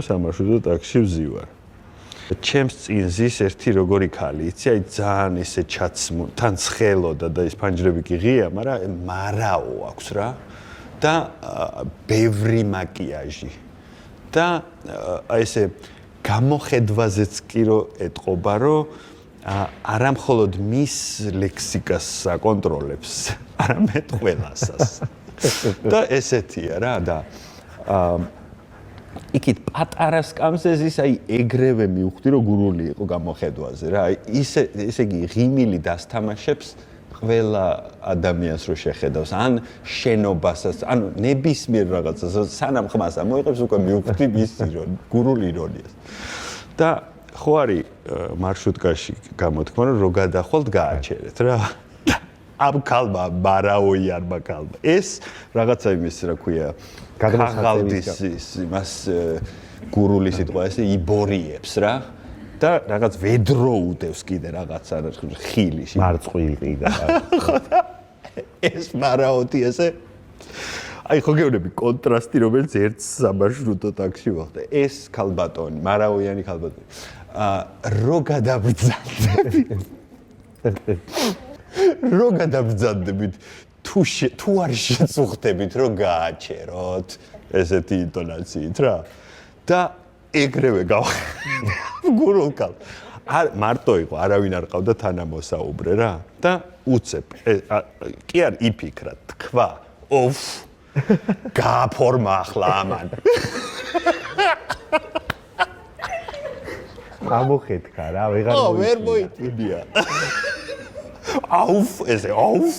სამარშრუტო ტაქსში ვზივარ. ჩემს წინ ზის ერთი როგორი ქალი, იცი, აი ძალიან ისე თან ცხელოდა და ის ფანჯრები კი ღია, მაგრამ მარაო აქვს რა და ბევრი მაკიაჟი. და აი ესე გამოხედვაზეც კი რო ეტყობა, რომ არა მხოლოდ მის ლექსიკას აკონტროლებს, არამედ ყველასას. და ესეთია რა და იქით პატარა სკამზე ზის აი ეგრევე მივხვდი რომ გურული იყო გამოხედვაზე რა. ისე იგი ღიმილი დასთამაშებს ყველა ადამიანს რო შეხედავს, ან შენობასაც, ანუ ნებისმიერ რაღაცას, სანამ ხმას ამოიღებს, უკვე მივხვდი მისი გურული ირონიას. და ხო არის მარშრუტკაში გამოთქმა, რომ გადახვალთ გააჩერეთ რა. ამ ქალმა მარაოი არმა ქალმა. ეს რაღაცა იმის რა ქვია, გაგმოსაწევის იმას გურული სიტყვა ესე იბორიებს რა. და რაღაც ვედრო უდევს კიდე რაღაცა ხილიში. მარწყვილი და ეს მარაოთი ესე აი ხო გეუბნები კონტრასტი რომელიც ერთ სამარშრუტო ტაქსში მოხდა. ეს ქალბატონი, მარაოიანი ქალბატონი. რო გადაბრძანდებით. რო გადაბრძანდებით თუ არ შეწუხდებით რომ გააჩეროთ ესეთი ინტონაციით რა. და ეგრევე გურულ ქალ. მარტო იყო, არავინ არ ყავდა თანამოსაუბრე რა. და უცებ კი არ იფიქრა, თქვა, ოფ გააფორმა ახლა ამან. გამოხედქა რა, ვეღარ ვერ მოიწვია. აუფ, ესე აუფ.